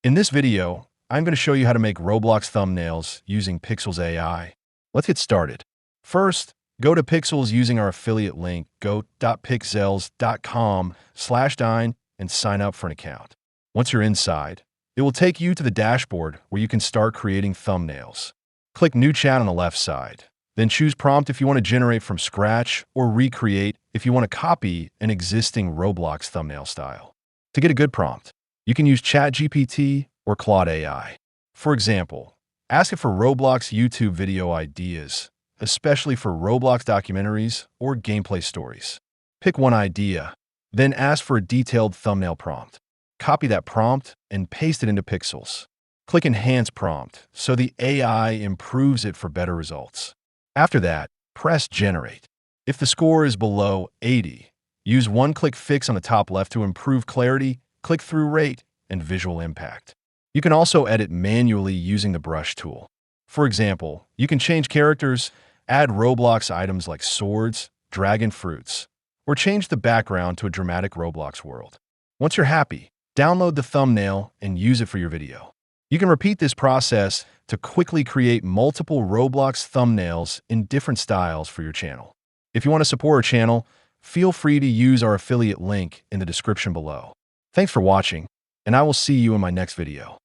In this video, I'm going to show you how to make Roblox thumbnails using Pikzels AI. Let's get started. First, go to Pikzels using our affiliate link, go.pikzels.com/dine and sign up for an account. Once you're inside, it will take you to the dashboard where you can start creating thumbnails. Click New Chat on the left side. Then choose Prompt if you want to generate from scratch or recreate if you want to copy an existing Roblox thumbnail style. To get a good prompt, you can use ChatGPT or Claude AI. For example, ask it for Roblox YouTube video ideas, especially for Roblox documentaries or gameplay stories. Pick one idea, then ask for a detailed thumbnail prompt. Copy that prompt and paste it into Pikzels. Click Enhance Prompt so the AI improves it for better results. After that, press Generate. If the score is below 80, use one-click fix on the top left to improve clarity, click-through rate, and visual impact. You can also edit manually using the brush tool. For example, you can change characters, add Roblox items like swords, dragon fruits, or change the background to a dramatic Roblox world. Once you're happy, download the thumbnail and use it for your video. You can repeat this process to quickly create multiple Roblox thumbnails in different styles for your channel. If you want to support our channel, feel free to use our affiliate link in the description below. Thanks for watching, and I will see you in my next video.